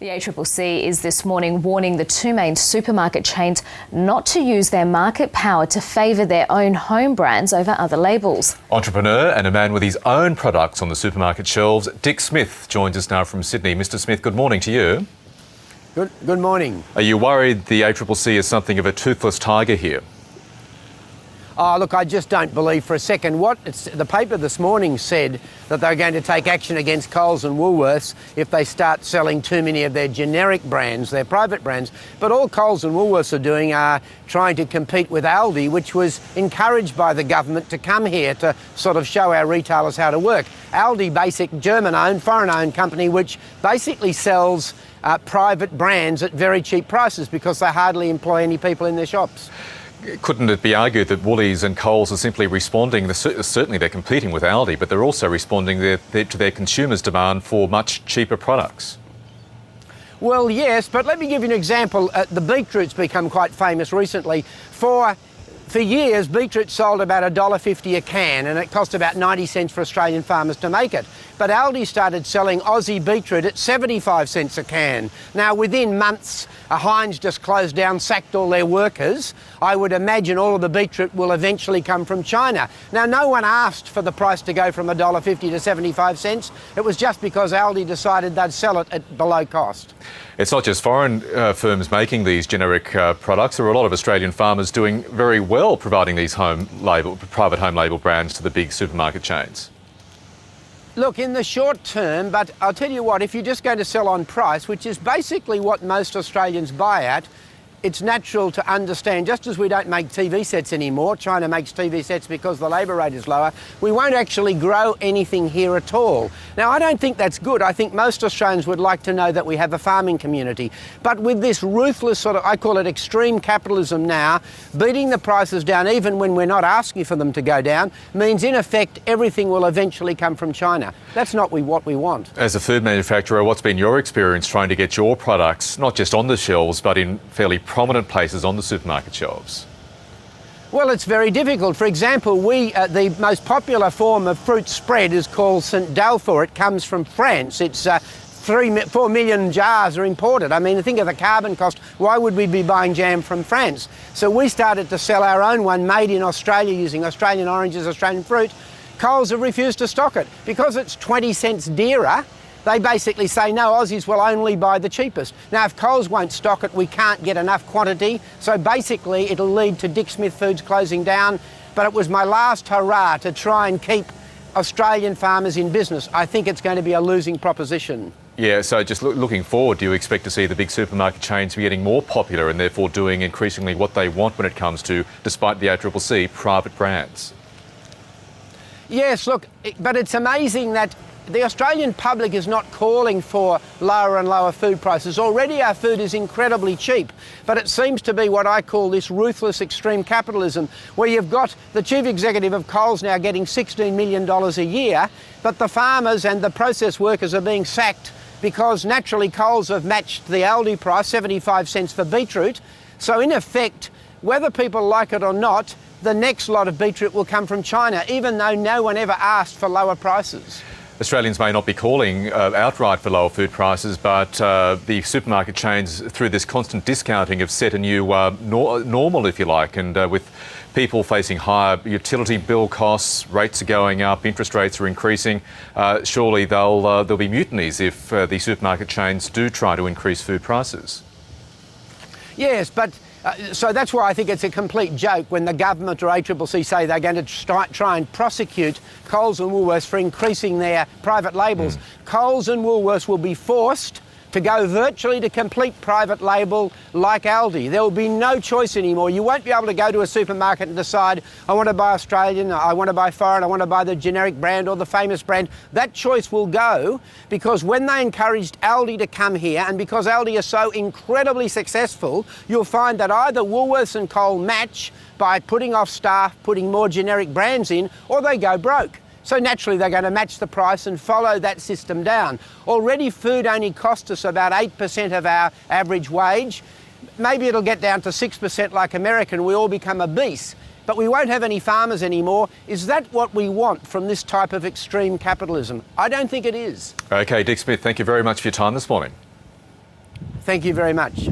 The ACCC is this morning warning the two main supermarket chains not to use their market power to favour their own home brands over other labels. Entrepreneur and a man with his own products on the supermarket shelves, Dick Smith, joins us now from Sydney. Mr Smith, good morning to you. Good morning. Are you worried the ACCC is something of a toothless tiger here? Oh, look, I just don't believe for a second. The paper this morning said that they're going to take action against Coles and Woolworths if they start selling too many of their generic brands, their private brands. But all Coles and Woolworths are doing are trying to compete with Aldi, which was encouraged by the government to come here to sort of show our retailers how to work. Aldi, basic German-owned, foreign-owned company, which basically sells private brands at very cheap prices because they hardly employ any people in their shops. Couldn't it be argued that Woolies and Coles are simply responding, certainly they're competing with Aldi, but they're also responding to their consumers' demand for much cheaper products? Well, yes, but let me give you an example. The beetroot's become quite famous recently. For years, beetroot sold about $1.50 a can, and it cost about 90 cents for Australian farmers to make it. But Aldi started selling Aussie beetroot at 75 cents a can. Now, within months, Heinz just closed down, sacked all their workers. I would imagine all of the beetroot will eventually come from China. Now, no one asked for the price to go from $1.50 to 75 cents. It was just because Aldi decided they'd sell it at below cost. It's not just foreign firms making these generic products. There are a lot of Australian farmers doing very well providing these private home label brands to the big supermarket chains. Look, in the short term, but I'll tell you what, if you're just going to sell on price, which is basically what most Australians buy at, it's natural to understand, just as we don't make TV sets anymore, China makes TV sets because the labour rate is lower, we won't actually grow anything here at all. Now, I don't think that's good. I think most Australians would like to know that we have a farming community. But with this ruthless sort of, I call it extreme capitalism now, beating the prices down even when we're not asking for them to go down, means in effect everything will eventually come from China. That's not what we want. As a food manufacturer, what's been your experience trying to get your products not just on the shelves but in fairly prominent places on the supermarket shelves? Well, it's very difficult. For example, the most popular form of fruit spread is called St. Dalfour. It comes from France. It's 4 million jars are imported. I mean, think of the carbon cost. Why would we be buying jam from France? So we started to sell our own one made in Australia using Australian oranges, Australian fruit. Coles have refused to stock it because it's 20 cents dearer. They basically say, no, Aussies will only buy the cheapest. Now, if Coles won't stock it, we can't get enough quantity. So basically, it'll lead to Dick Smith Foods closing down. But it was my last hurrah to try and keep Australian farmers in business. I think it's going to be a losing proposition. Yeah, so just looking forward, do you expect to see the big supermarket chains be getting more popular and therefore doing increasingly what they want when it comes to, despite the ACCC, private brands? Yes, look, but it's amazing that the Australian public is not calling for lower and lower food prices. Already our food is incredibly cheap, but it seems to be what I call this ruthless extreme capitalism, where you've got the chief executive of Coles now getting $16 million a year, but the farmers and the process workers are being sacked because naturally Coles have matched the Aldi price, 75 cents for beetroot. So in effect, whether people like it or not, the next lot of beetroot will come from China, even though no one ever asked for lower prices. Australians may not be calling outright for lower food prices, but the supermarket chains, through this constant discounting, have set a new normal, if you like, and with people facing higher utility bill costs, rates are going up, interest rates are increasing, surely there'll be mutinies if the supermarket chains do try to increase food prices. Yes, but so that's why I think it's a complete joke when the government or ACCC say they're going to try and prosecute Coles and Woolworths for increasing their private labels. Coles and Woolworths will be forced to go virtually to complete private label like Aldi. There will be no choice anymore. You won't be able to go to a supermarket and decide, I want to buy Australian, I want to buy foreign, I want to buy the generic brand or the famous brand. That choice will go because when they encouraged Aldi to come here, and because Aldi is so incredibly successful, you'll find that either Woolworths and Coles match by putting off staff, putting more generic brands in, or they go broke. So naturally they're going to match the price and follow that system down. Already food only costs us about 8% of our average wage. Maybe it'll get down to 6% like America and we all become obese. But we won't have any farmers anymore. Is that what we want from this type of extreme capitalism? I don't think it is. OK, Dick Smith, thank you very much for your time this morning. Thank you very much.